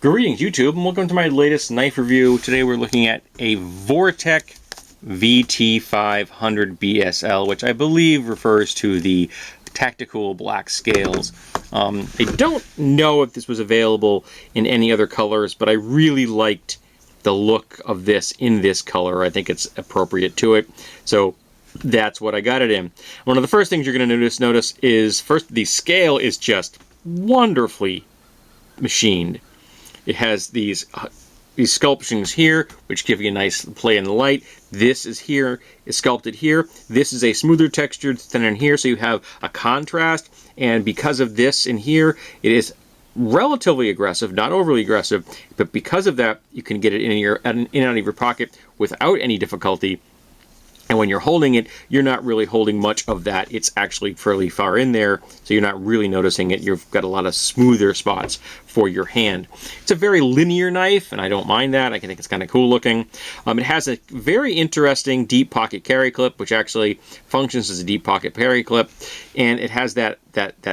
Greetings YouTube and welcome to my latest knife review. Today we're looking at a Vortek VT500 BSL, which I believe refers to the tactical black scales. I don't know if this was available in any other colors, but I really liked the look of this in this color. I think it's appropriate to it. So that's what I got it in. One of the first things you're going to notice is first the scale is just wonderfully machined. It has these sculptures here, which give you a nice play in the light. This is sculpted here. This is a smoother texture than in here, so you have a contrast. And because of this in here, it is relatively aggressive, not overly aggressive. But because of that, you can get it in and out of your pocket without any difficulty. And when you're holding it, you're not really holding much of that. It's actually fairly far in there, so you're not really noticing it. You've got a lot of smoother spots for your hand. It's a very linear knife, and I don't mind that. I think it's kind of cool looking. It has a very interesting deep pocket carry clip, which actually functions as a deep pocket carry clip, and it has that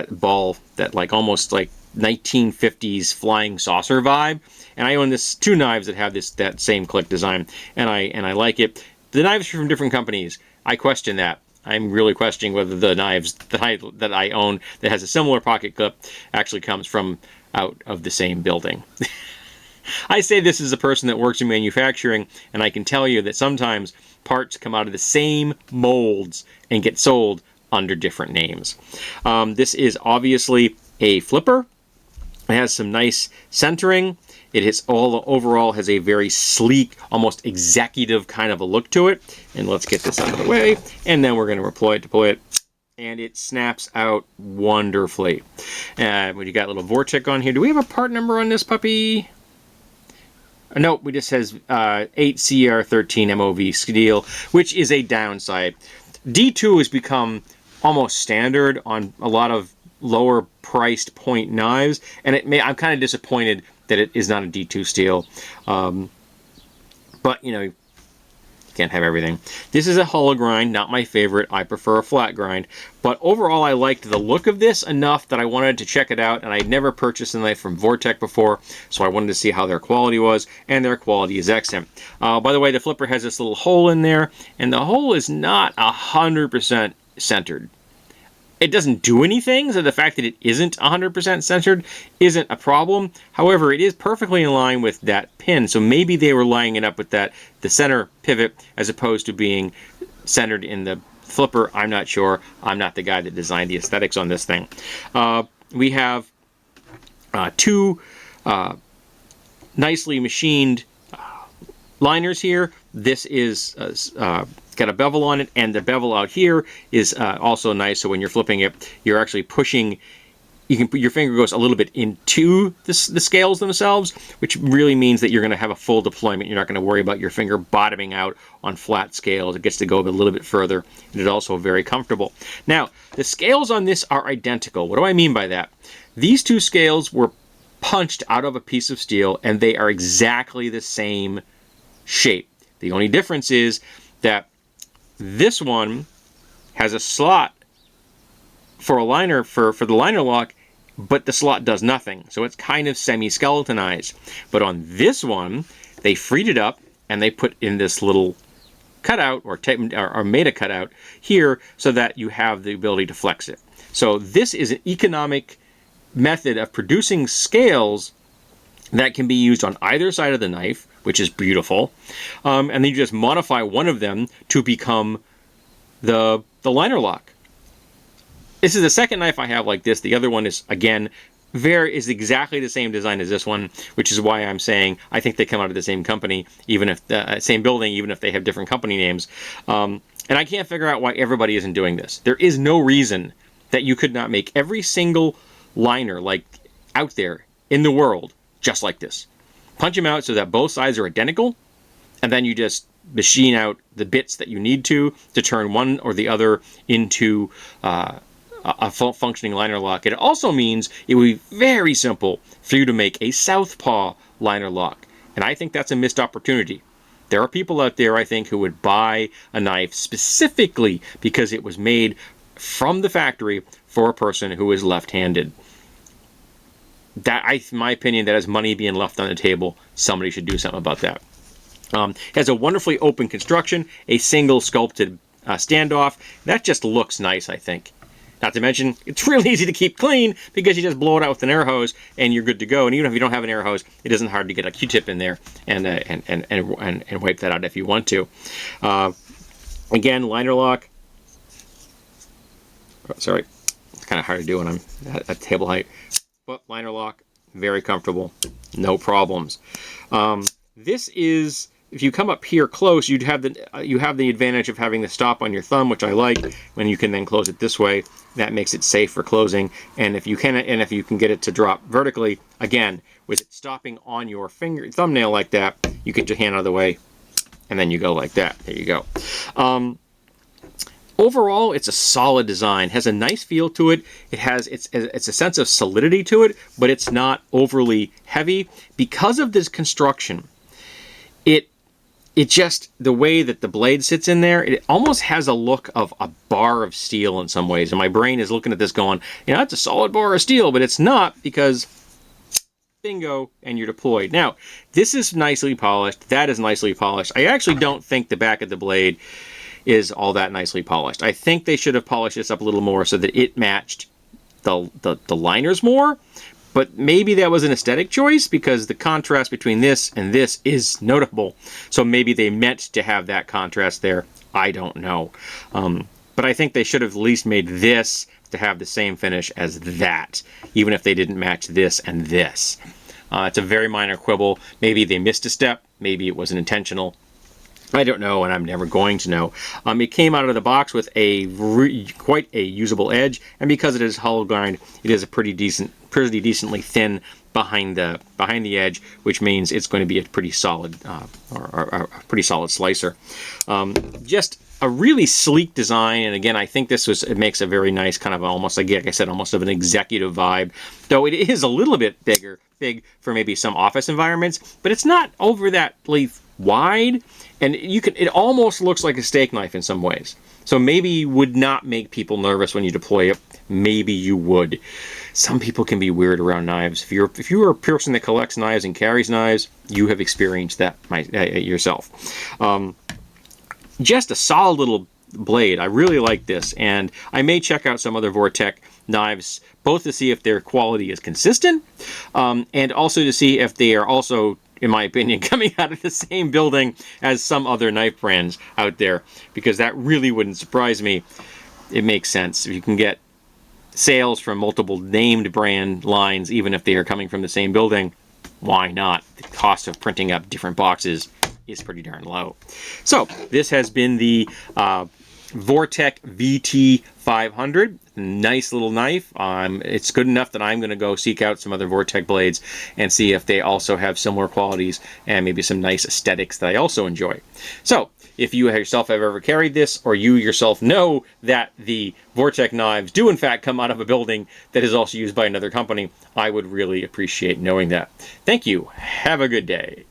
ball, that almost like 1950s flying saucer vibe. And I own two knives that have that same click design, and I like it. The knives are from different companies. I question that. I'm really questioning whether the knives that I own that has a similar pocket clip actually comes from out of the same building. I say this as a person that works in manufacturing, and I can tell you that sometimes parts come out of the same molds and get sold under different names. This is obviously a flipper. It has some nice centering. It is overall has a very sleek, almost executive kind of a look to it. And let's get this out of the way, and then we're going to deploy it, and it snaps out wonderfully. We got a little Vortek on here. Do we have a part number on this puppy? Nope, we just says 8CR13 MOV steel, which is a downside. D2 has become almost standard on a lot of lower priced point knives, and I'm kind of disappointed that it is not a D2 steel. But you know, you can't have everything. This is a hollow grind, not my favorite. I prefer a flat grind. But overall, I liked the look of this enough that I wanted to check it out, and I'd never purchased a knife from Vortek before, so I wanted to see how their quality was, and their quality is excellent. By the way, the flipper has this little hole in there, and the hole is not 100% centered. It doesn't do anything, so the fact that it isn't 100% centered isn't a problem. However, it is perfectly in line with that pin, so maybe they were lining it up with the center pivot as opposed to being centered in the flipper. I'm not sure. I'm not the guy that designed the aesthetics on this thing. We have two nicely machined liners here. This is got a bevel on it, and the bevel out here is also nice, so when you're flipping it, you're actually pushing, your finger goes a little bit into the scales themselves, which really means that you're going to have a full deployment. You're not going to worry about your finger bottoming out on flat scales. It gets to go a little bit further, and it's also very comfortable. Now, the scales on this are identical. What do I mean by that? These two scales were punched out of a piece of steel, and they are exactly the same shape. The only difference is that this one has a slot for a liner for the liner lock, but the slot does nothing. So it's kind of semi-skeletonized. But on this one, they freed it up and they put in this little cutout or made a cutout here so that you have the ability to flex it. So this is an economic method of producing scales that can be used on either side of the knife, which is beautiful. And then you just modify one of them to become the liner lock. This is the second knife I have like this. The other one is, again, is exactly the same design as this one, which is why I'm saying I think they come out of the same company, even if same building, even if they have different company names. And I can't figure out why everybody isn't doing this. There is no reason that you could not make every single liner out there in the world just like this. Punch them out so that both sides are identical, and then you just machine out the bits that you need to turn one or the other into a functioning liner lock. It also means it would be very simple for you to make a southpaw liner lock, and I think that's a missed opportunity. There are people out there, I think, who would buy a knife specifically because it was made from the factory for a person who is left-handed. in my opinion, that is money being left on the table. Somebody should do something about that. Has a wonderfully open construction, a single sculpted standoff. That just looks nice, I think. Not to mention, it's really easy to keep clean because you just blow it out with an air hose and you're good to go. And even if you don't have an air hose, it isn't hard to get a Q-tip in there and wipe that out if you want to. Again, liner lock. Oh, sorry, it's kind of hard to do when I'm at table height. But liner lock, very comfortable, no problems. This is, if you come up here close, you have the advantage of having the stop on your thumb, which I like. When you can then close it this way, that makes it safe for closing. And if you can get it to drop vertically, again, with it stopping on your thumbnail like that, you get your hand out of the way, and then you go like that. There you go. Overall, it's a solid design. Has a nice feel to it. It's a sense of solidity to it, but it's not overly heavy because of this construction. It just, the way that the blade sits in there, it almost has a look of a bar of steel in some ways. And my brain is looking at this going, it's a solid bar of steel, but it's not, because bingo, and you're deployed. Now, this is nicely polished. That is nicely polished. I actually don't think the back of the blade is all that nicely polished. I think they should have polished this up a little more so that it matched the liners more. But maybe that was an aesthetic choice because the contrast between this and this is notable. So maybe they meant to have that contrast there. I don't know. But I think they should have at least made this to have the same finish as that, even if they didn't match this and this. It's a very minor quibble. Maybe they missed a step. Maybe it wasn't intentional. I don't know, and I'm never going to know. It came out of the box with quite a usable edge, and because it is hollow grind, it is a pretty decently thin behind the edge, which means it's going to be a pretty solid a pretty solid slicer. Just a really sleek design, and again, I think it makes a very nice kind of almost, like I said, almost of an executive vibe. Though it is a little bit big for maybe some office environments, but it's not over that wide. And it almost looks like a steak knife in some ways. So maybe you would not make people nervous when you deploy it. Maybe you would. Some people can be weird around knives. If you're a person that collects knives and carries knives, you have experienced that yourself. Just a solid little blade. I really like this, and I may check out some other Vortek knives, both to see if their quality is consistent, and also to see if they are also, in my opinion, coming out of the same building as some other knife brands out there, because that really wouldn't surprise me. It makes sense. If you can get sales from multiple named brand lines, even if they are coming from the same building, why not? The cost of printing up different boxes is pretty darn low. So this has been the Vortek VT500. Nice little knife. It's good enough that I'm going to go seek out some other Vortek blades and see if they also have similar qualities and maybe some nice aesthetics that I also enjoy. So if you yourself have ever carried this, or you yourself know that the Vortek knives do in fact come out of a building that is also used by another company, I would really appreciate knowing that. Thank you. Have a good day.